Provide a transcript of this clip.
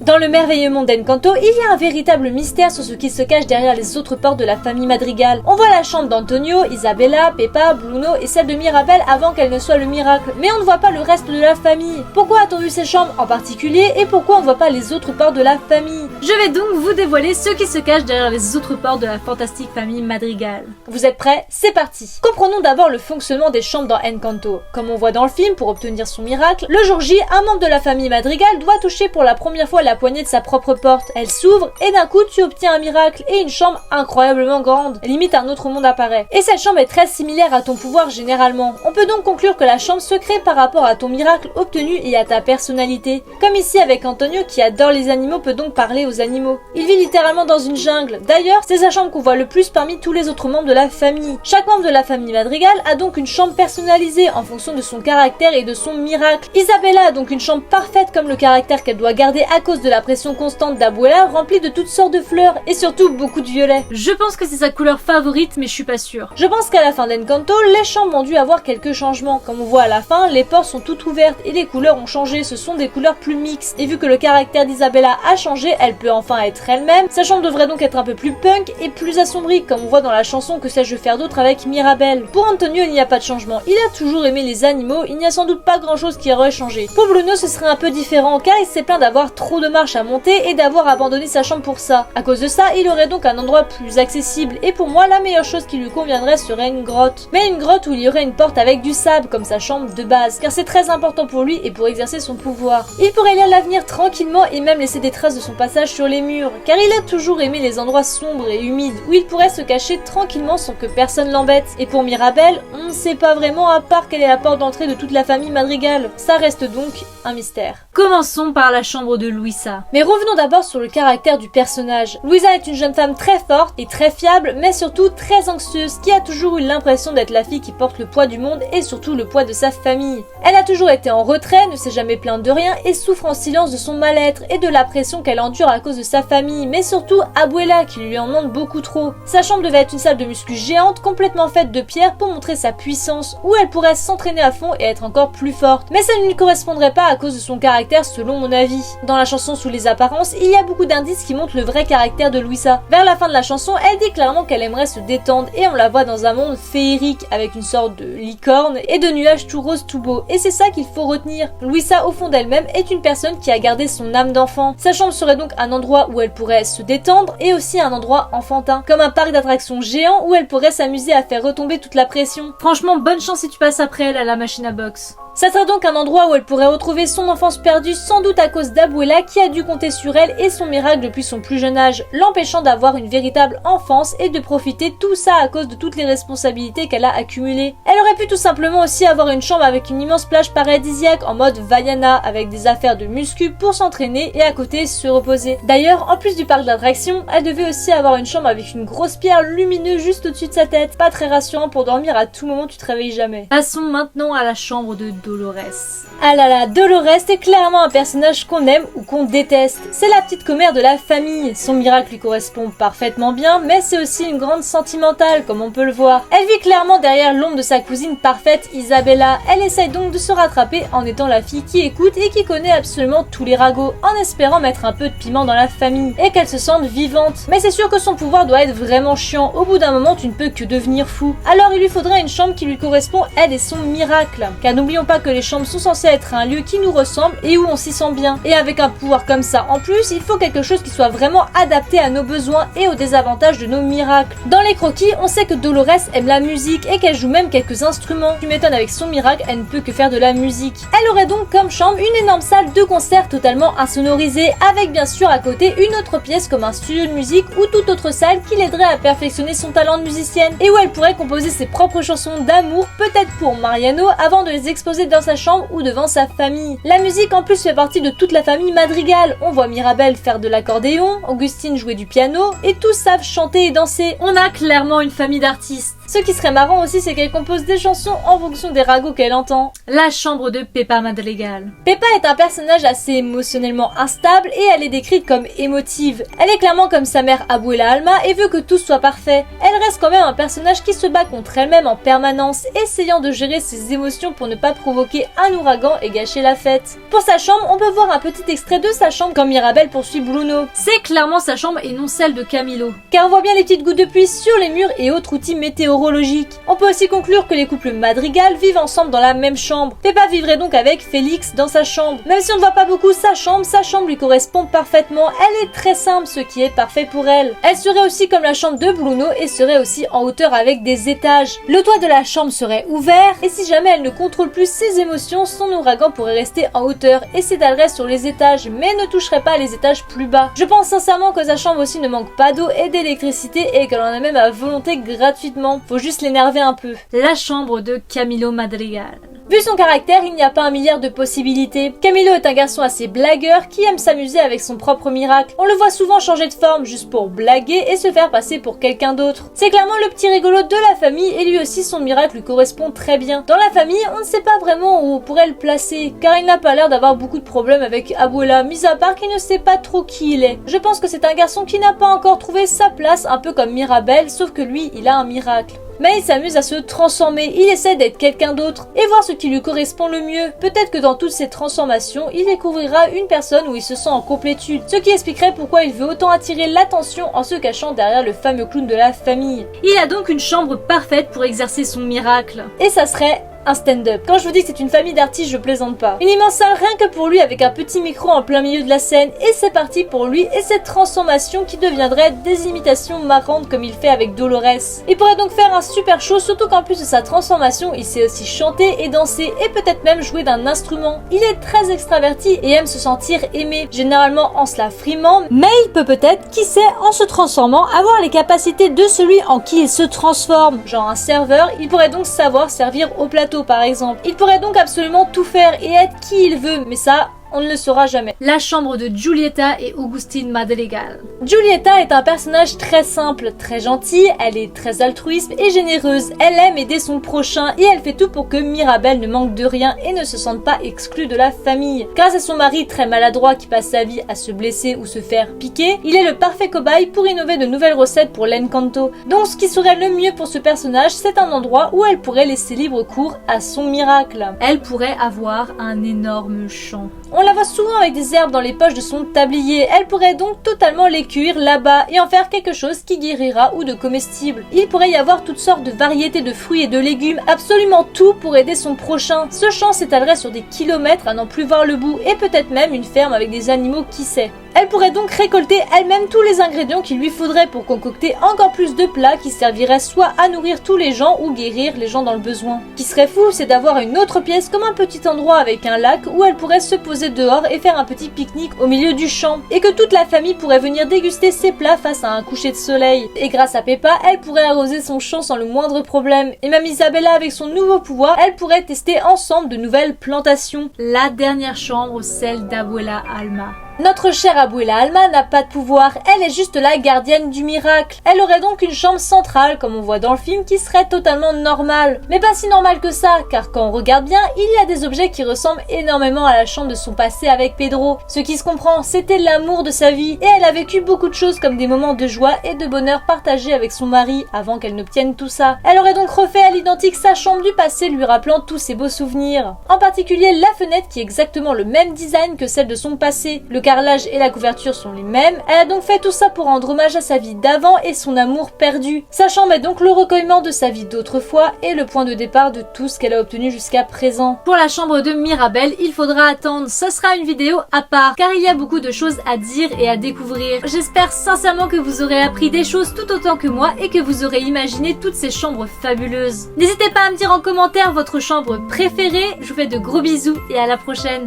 Dans le merveilleux monde d'Encanto, il y a un véritable mystère sur ce qui se cache derrière les autres portes de la famille Madrigal. On voit la chambre d'Antonio, Isabella, Pepa, Bruno et celle de Mirabel avant qu'elle ne soit le miracle, mais on ne voit pas le reste de la famille. Pourquoi a-t-on vu ces chambres en particulier et pourquoi on ne voit pas les autres portes de la famille? Je vais donc vous dévoiler ce qui se cache derrière les autres portes de la fantastique famille Madrigal. Vous êtes prêts? C'est parti! Comprenons d'abord le fonctionnement des chambres dans Encanto. Comme on voit dans le film, pour obtenir son miracle, le jour J, un membre de la famille Madrigal doit toucher pour la première fois la poignée de sa propre porte. Elle s'ouvre et d'un coup tu obtiens un miracle et une chambre incroyablement grande. Limite un autre monde apparaît. Et cette chambre est très similaire à ton pouvoir généralement. On peut donc conclure que la chambre se crée par rapport à ton miracle obtenu et à ta personnalité. Comme ici avec Antonio qui adore les animaux peut donc parler aux animaux. Il vit littéralement dans une jungle. D'ailleurs, c'est sa chambre qu'on voit le plus parmi tous les autres membres de la famille. Chaque membre de la famille Madrigal a donc une chambre personnalisée en fonction de son caractère et de son miracle. Isabella a donc une chambre parfaite comme le caractère qu'elle doit garder à cause de la pression constante d'Abuela, remplie de toutes sortes de fleurs et surtout beaucoup de violet. Je pense que c'est sa couleur favorite mais je suis pas sûre. Je pense qu'à la fin d'Encanto, les chambres ont dû avoir quelques changements. Comme on voit à la fin, les portes sont toutes ouvertes et les couleurs ont changé, ce sont des couleurs plus mixtes. Et vu que le caractère d'Isabella a changé, elle peut enfin être elle-même. Sa chambre devrait donc être un peu plus punk et plus assombrie comme on voit dans la chanson Que sais-je faire d'autre avec Mirabel. Pour Antonio, il n'y a pas de changement. Il a toujours aimé les animaux, il n'y a sans doute pas grand chose qui aurait changé. Pour Bruno, ce serait un peu différent car il s'est plaint d'avoir trop de marches à monter et d'avoir abandonné sa chambre pour ça. À cause de ça, il aurait donc un endroit plus accessible et pour moi, la meilleure chose qui lui conviendrait serait une grotte. Mais une grotte où il y aurait une porte avec du sable comme sa chambre de base car c'est très important pour lui et pour exercer son pouvoir. Il pourrait lire l'avenir tranquillement et même laisser des traces de son passage sur les murs car il a toujours aimé les endroits sombres et humides où il pourrait se cacher tranquillement sans que personne l'embête. Et pour Mirabel, on ne sait pas vraiment à part quelle est la porte d'entrée de toute la famille Madrigal. Ça reste donc un mystère. Commençons par la chambre de Luisa. Mais revenons d'abord sur le caractère du personnage. Luisa est une jeune femme très forte et très fiable mais surtout très anxieuse qui a toujours eu l'impression d'être la fille qui porte le poids du monde et surtout le poids de sa famille. Elle a toujours été en retrait, ne s'est jamais plainte de rien et souffre en silence de son mal-être et de la pression qu'elle endure à cause de sa famille, mais surtout Abuela qui lui en demande beaucoup trop. Sa chambre devait être une salle de muscu géante complètement faite de pierre pour montrer sa puissance, où elle pourrait s'entraîner à fond et être encore plus forte. Mais ça ne lui correspondrait pas à cause de son caractère selon mon avis. Dans la chanson Sous les apparences, il y a beaucoup d'indices qui montrent le vrai caractère de Luisa. Vers la fin de la chanson, elle dit clairement qu'elle aimerait se détendre et on la voit dans un monde féerique avec une sorte de licorne et de nuages tout roses tout beaux. Et c'est ça qu'il faut retenir. Luisa au fond d'elle-même est une personne qui a gardé son âme d'enfant. Sa chambre serait donc un endroit où elle pourrait se détendre et aussi un endroit enfantin, comme un parc d'attractions géant où elle pourrait s'amuser à faire retomber toute la pression. Franchement, bonne chance si tu passes après elle à la machine à boxe. Ça serait donc un endroit où elle pourrait retrouver son enfance perdue sans doute à cause d'Abuela qui a dû compter sur elle et son miracle depuis son plus jeune âge, l'empêchant d'avoir une véritable enfance et de profiter tout ça à cause de toutes les responsabilités qu'elle a accumulées. Elle aurait pu tout simplement aussi avoir une chambre avec une immense plage paradisiaque en mode Vaiana avec des affaires de muscu pour s'entraîner et à côté se reposer. D'ailleurs, en plus du parc d'attractions, elle devait aussi avoir une chambre avec une grosse pierre lumineuse juste au-dessus de sa tête. Pas très rassurant pour dormir à tout moment, tu te réveilles jamais. Passons maintenant à la chambre de Dolores. Ah là là, Dolores est clairement un personnage qu'on aime ou qu'on déteste. C'est la petite commère de la famille. Son miracle lui correspond parfaitement bien, mais c'est aussi une grande sentimentale, comme on peut le voir. Elle vit clairement derrière l'ombre de sa cousine parfaite, Isabella. Elle essaye donc de se rattraper en étant la fille qui écoute et qui connaît absolument tous les ragots, en espérant mettre un peu de piment dans la famille, et qu'elle se sente vivante. Mais c'est sûr que son pouvoir doit être vraiment chiant. Au bout d'un moment, tu ne peux que devenir fou. Alors il lui faudrait une chambre qui lui correspond, elle et son miracle. Car n'oublions pas que les chambres sont censées être un lieu qui nous ressemble et où on s'y sent bien. Et avec un pouvoir comme ça en plus, il faut quelque chose qui soit vraiment adapté à nos besoins et aux désavantages de nos miracles. Dans les croquis, on sait que Dolores aime la musique et qu'elle joue même quelques instruments. Tu m'étonnes, avec son miracle, elle ne peut que faire de la musique. Elle aurait donc comme chambre une énorme salle de concert totalement insonorisée, avec bien sûr à côté une autre pièce comme un studio de musique ou toute autre salle qui l'aiderait à perfectionner son talent de musicienne et où elle pourrait composer ses propres chansons d'amour, peut-être pour Mariano, avant de les exposer dans sa chambre ou devant sa famille. La musique en plus fait partie de toute la famille Madrigal. On voit Mirabel faire de l'accordéon, Augustine jouer du piano et tous savent chanter et danser. On a clairement une famille d'artistes. Ce qui serait marrant aussi, c'est qu'elle compose des chansons en fonction des ragots qu'elle entend. La chambre de Pepa Madrigal. Pepa est un personnage assez émotionnellement instable et elle est décrite comme émotive. Elle est clairement comme sa mère Abuela Alma et veut que tout soit parfait. Elle reste quand même un personnage qui se bat contre elle-même en permanence, essayant de gérer ses émotions pour ne pas provoquer provoquer un ouragan et gâcher la fête. Pour sa chambre, on peut voir un petit extrait de sa chambre quand Mirabel poursuit Bruno. C'est clairement sa chambre et non celle de Camilo, car on voit bien les petites gouttes de pluie sur les murs et autres outils météorologiques. On peut aussi conclure que les couples Madrigal vivent ensemble dans la même chambre. Peppa vivrait donc avec Félix dans sa chambre. Même si on ne voit pas beaucoup sa chambre lui correspond parfaitement. Elle est très simple, ce qui est parfait pour elle. Elle serait aussi comme la chambre de Bruno et serait aussi en hauteur avec des étages. Le toit de la chambre serait ouvert et si jamais elle ne contrôle plus ses émotions, son ouragan pourrait rester en hauteur et s'étalerait sur les étages, mais ne toucherait pas les étages plus bas. Je pense sincèrement que sa chambre aussi ne manque pas d'eau et d'électricité et qu'elle en a même à volonté gratuitement. Faut juste l'énerver un peu. La chambre de Camilo Madrigal. Vu son caractère, il n'y a pas un milliard de possibilités. Camilo est un garçon assez blagueur qui aime s'amuser avec son propre miracle. On le voit souvent changer de forme juste pour blaguer et se faire passer pour quelqu'un d'autre. C'est clairement le petit rigolo de la famille et lui aussi son miracle lui correspond très bien. Dans la famille, on ne sait pas vraiment où on pourrait le placer, car il n'a pas l'air d'avoir beaucoup de problèmes avec Abuela, mis à part qu'il ne sait pas trop qui il est. Je pense que c'est un garçon qui n'a pas encore trouvé sa place, un peu comme Mirabel, sauf que lui, il a un miracle. Mais il s'amuse à se transformer, il essaie d'être quelqu'un d'autre et voir ce qui lui correspond le mieux. Peut-être que dans toutes ces transformations, il découvrira une personne où il se sent en complétude, ce qui expliquerait pourquoi il veut autant attirer l'attention en se cachant derrière le fameux clown de la famille. Il a donc une chambre parfaite pour exercer son miracle. Et ça serait un stand-up. Quand je vous dis que c'est une famille d'artistes, je plaisante pas. Une immense salle rien que pour lui avec un petit micro en plein milieu de la scène et c'est parti pour lui et cette transformation qui deviendrait des imitations marrantes comme il fait avec Dolores. Il pourrait donc faire un super show, surtout qu'en plus de sa transformation, il sait aussi chanter et danser et peut-être même jouer d'un instrument. Il est très extraverti et aime se sentir aimé, généralement en se la frimant, mais il peut peut-être, qui sait, en se transformant, avoir les capacités de celui en qui il se transforme. Genre un serveur, il pourrait donc savoir servir au plateau par exemple. Il pourrait donc absolument tout faire et être qui il veut, mais ça, on ne le saura jamais. La chambre de Giulietta et Augustine Madrigal. Giulietta est un personnage très simple, très gentil, elle est très altruiste et généreuse. Elle aime aider son prochain et elle fait tout pour que Mirabel ne manque de rien et ne se sente pas exclue de la famille. Grâce à son mari très maladroit qui passe sa vie à se blesser ou se faire piquer, il est le parfait cobaye pour innover de nouvelles recettes pour l'Encanto. Donc ce qui serait le mieux pour ce personnage, c'est un endroit où elle pourrait laisser libre cours à son miracle. Elle pourrait avoir un énorme champ. On la voit souvent avec des herbes dans les poches de son tablier. Elle pourrait donc totalement les cuire là-bas et en faire quelque chose qui guérira ou de comestible. Il pourrait y avoir toutes sortes de variétés de fruits et de légumes, absolument tout pour aider son prochain. Ce champ s'étalerait sur des kilomètres à n'en plus voir le bout et peut-être même une ferme avec des animaux, qui sait. Elle pourrait donc récolter elle-même tous les ingrédients qu'il lui faudrait pour concocter encore plus de plats qui serviraient soit à nourrir tous les gens ou guérir les gens dans le besoin. Ce qui serait fou, c'est d'avoir une autre pièce comme un petit endroit avec un lac où elle pourrait se poser dehors et faire un petit pique-nique au milieu du champ et que toute la famille pourrait venir déguster ses plats face à un coucher de soleil. Et grâce à Peppa, elle pourrait arroser son champ sans le moindre problème. Et même Isabella avec son nouveau pouvoir, elle pourrait tester ensemble de nouvelles plantations. La dernière chambre, celle d'Abuela Alma. Notre chère Abuela Alma n'a pas de pouvoir, elle est juste la gardienne du miracle. Elle aurait donc une chambre centrale, comme on voit dans le film, qui serait totalement normale. Mais pas si normale que ça, car quand on regarde bien, il y a des objets qui ressemblent énormément à la chambre de son passé avec Pedro. Ce qui se comprend, c'était l'amour de sa vie, et elle a vécu beaucoup de choses comme des moments de joie et de bonheur partagés avec son mari, avant qu'elle n'obtienne tout ça. Elle aurait donc refait à l'identique sa chambre du passé, lui rappelant tous ses beaux souvenirs. En particulier la fenêtre qui est exactement le même design que celle de son passé. Le carrelage et la couverture sont les mêmes. Elle a donc fait tout ça pour rendre hommage à sa vie d'avant et son amour perdu. Sa chambre est donc le recueillement de sa vie d'autrefois et le point de départ de tout ce qu'elle a obtenu jusqu'à présent. Pour la chambre de Mirabel, il faudra attendre. Ce sera une vidéo à part, car il y a beaucoup de choses à dire et à découvrir. J'espère sincèrement que vous aurez appris des choses tout autant que moi et que vous aurez imaginé toutes ces chambres fabuleuses. N'hésitez pas à me dire en commentaire votre chambre préférée. Je vous fais de gros bisous et à la prochaine.